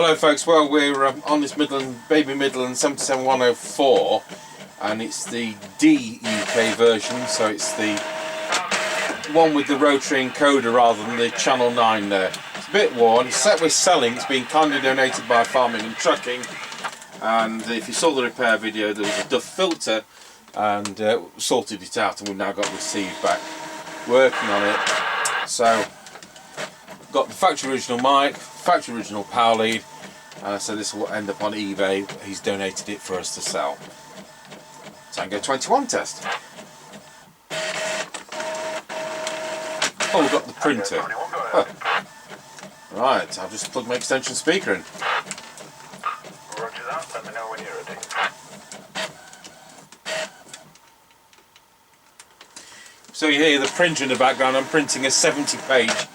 Hello folks, well we're on this baby Midland 77104 and it's the D UK version, so it's the one with the rotary encoder rather than the channel 9 there. It's a bit worn, it's set with selling, it's been kindly donated by Farming and Trucking, and if you saw the repair video there was a duff filter and sorted it out and we've now got received back working on it. So got the factory original mic, factory original power lead, so this will end up on eBay. He's donated it for us to sell. Tango 21 test. Oh, we've got the printer. Huh. Right, I'll just plug my extension speaker in. Roger that, let me know when you're ready. So you hear the printer in the background. I'm printing a 70-page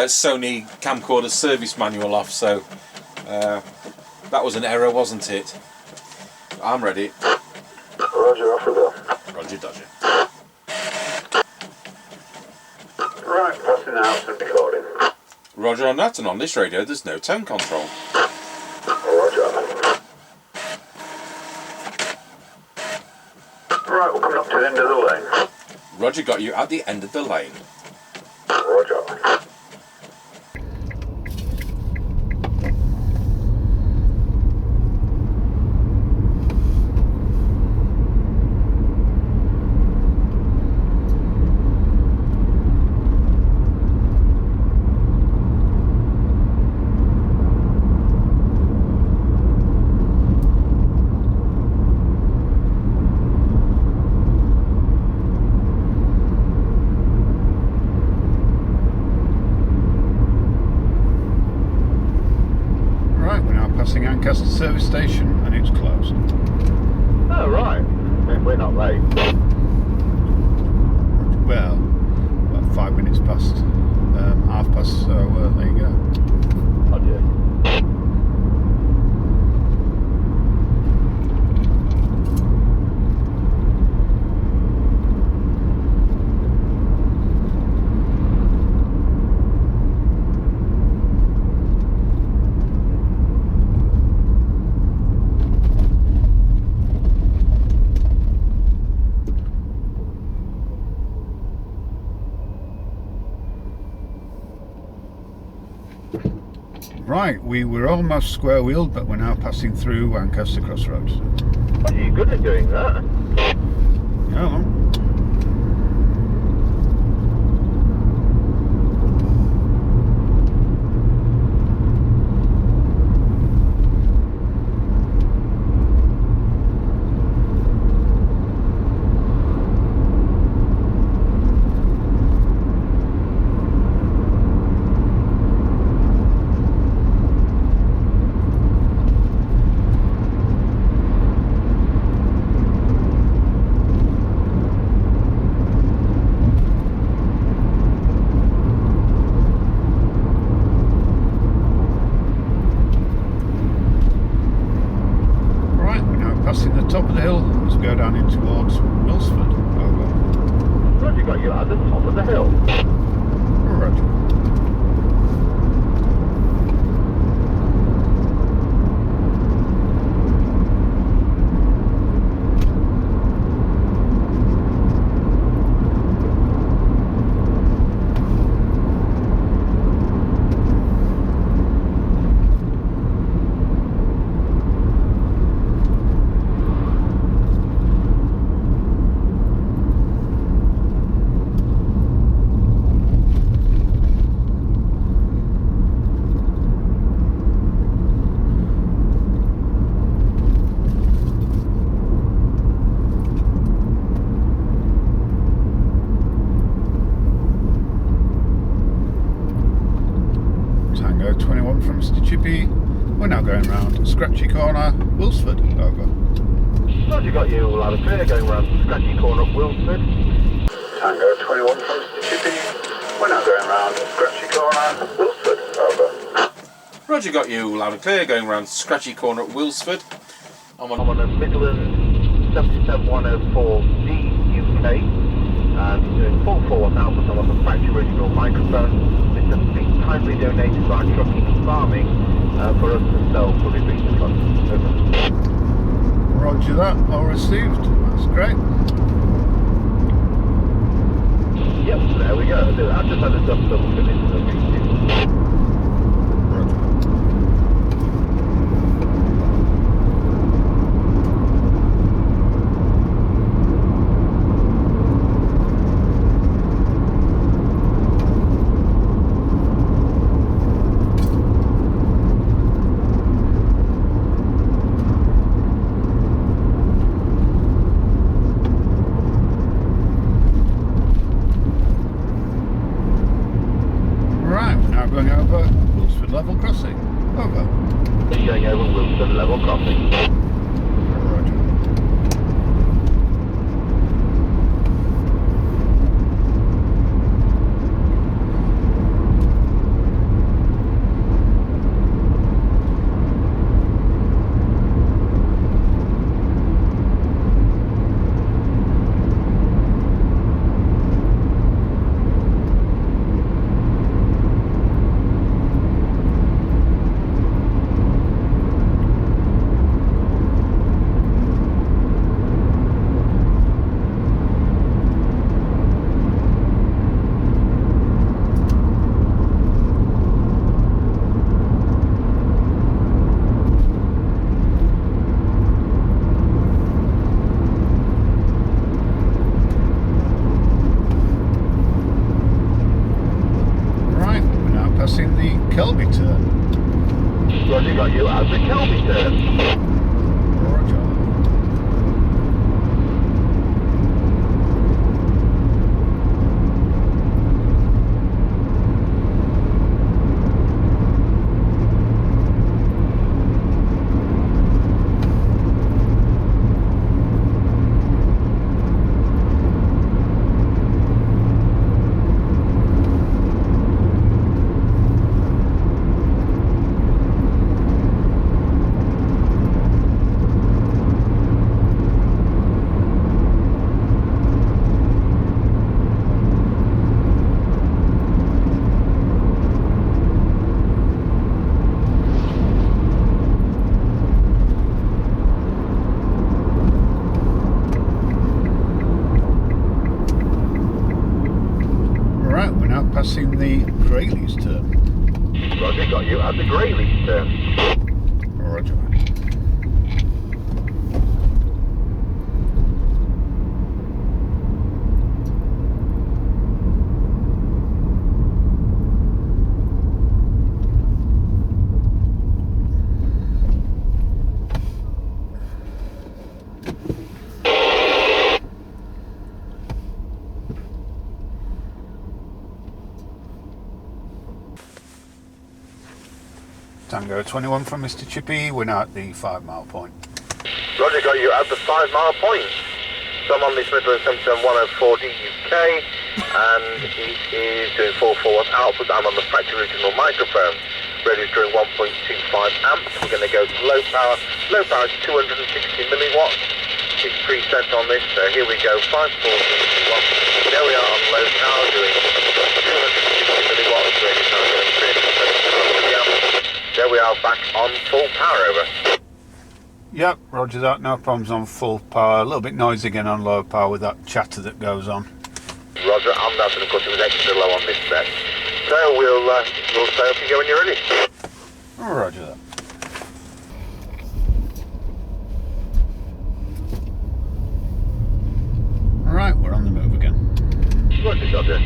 Sony camcorder service manual off, so that was an error, wasn't it? I'm ready. Roger, off we go. Roger Dodger. Right, passing out and recording. Roger on that, and on this radio there's no tone control. Roger. Right, we're coming up to the end of the lane. Roger got you at the end of the lane. Roger. Lancaster service station, and it's closed. Oh right, we're not late. Well, about 5 minutes past, half past, so there you go. Oh dear. Right, we were almost square wheeled, but we're now passing through Lancaster Crossroads. Are you good at doing that? Yeah. Passing the top of the hill as we go down in towards Wilsford. Over. Roger got you at the top of the hill. Roger. Tango 21 from Chippie. We're now going round Scratchy Corner, Wilsford. Over. Roger got you loud and clear going round Scratchy Corner up Wilsford. Tango 21 from Chippie. We're now going round Scratchy Corner, Wilsford. Over. Roger got you loud and clear going round Scratchy Corner at Wilsford. I'm on a Midland 77104D UK. Doing full forward now because I'm on the factory original microphone. This has been kindly donated by Trucking and Farming for us to sell fully beaten funds. Over. Roger that, all received. That's great. Yep, there we go. I just had a double fill in the beaten. Roger. Going over Wilsford level crossing. Over. Going over Wilson level crossing. Roger. Passing the Kelby turn. Roger, got you at the Kelby turn. Roger. Passing the Grayleys turn. Roger, got you at the Grayleys turn. Roger. Tango 21 from Mr. Chippie, we're now at the 5 mile point. Roger, got you at the 5 mile point. So I'm on this Midland 77104 DUK, and it is doing 441 output. I'm on the factory original microphone. Registering 1.25 amps. We're going to go to low power. Low power is 260 milliwatts. It's preset on this, so here we go, 540 watts. There we are on low power doing 260 milliwatts. There we are back on full power, over. Yep, roger that, no problems on full power. A little bit noisy again on low power with that chatter that goes on. Roger, I'm now, and of course it was extra low on this set. So we'll say off you go when you're ready. Roger that. Alright, we're on the move again. Roger, Roger.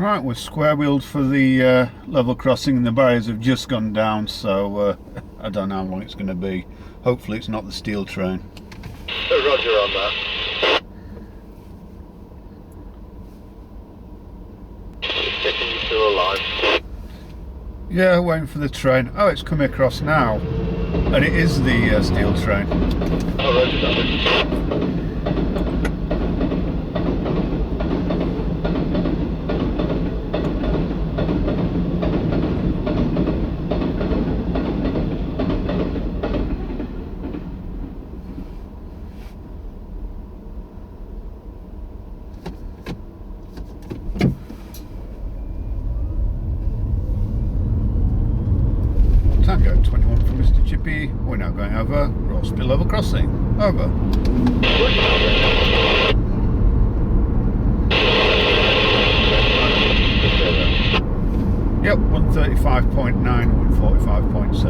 Right, we're square wheeled for the level crossing and the barriers have just gone down, so I don't know how long it's going to be. Hopefully it's not the steel train. Roger on that. Checking you still alive. Yeah, waiting for the train. Oh, it's coming across now. And it is the steel train. Oh, roger that. Tango 21 from Mr. Chippie. We're now going over Rossby level crossing. Over. Yep, 135.9, 145.7.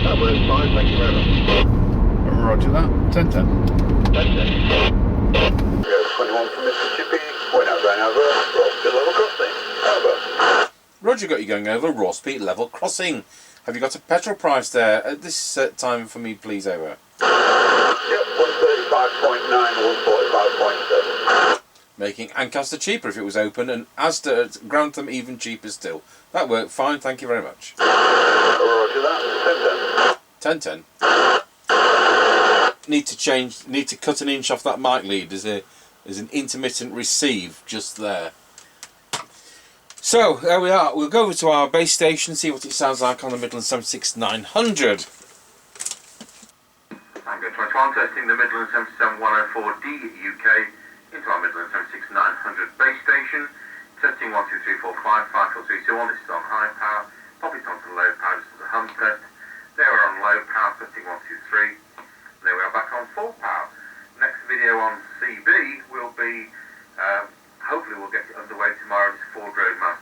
That works fine, thank you very much. Roger that. 1010. 21 from Mr. Chippie. We're now going over Rossby level crossing. Over. Roger, got you going over Rossby level crossing. Have you got a petrol price there at this time for me, please? Over. Yep, 135.9, 145.7. Making Ancaster cheaper if it was open, and Asda at Grantham even cheaper still. That worked fine, thank you very much. Roger that. 1010. 1010. Need to cut an inch off that mic lead. There's an intermittent receive just there. So there we are. We'll go over to our base station, see what it sounds like on the Midland 76900. Tango 21 testing the Midland 77104D UK into our Midland 76900 base station. Testing 1 2 3 4 5 5 4 3 2 1. This is on high power. Pop it onto low power. This is a hum test. There we're on low power. Testing 1 2 3. And there we are back on full power. Next video on CB will be, hopefully we'll get it underway tomorrow. It's Ford Roadmaster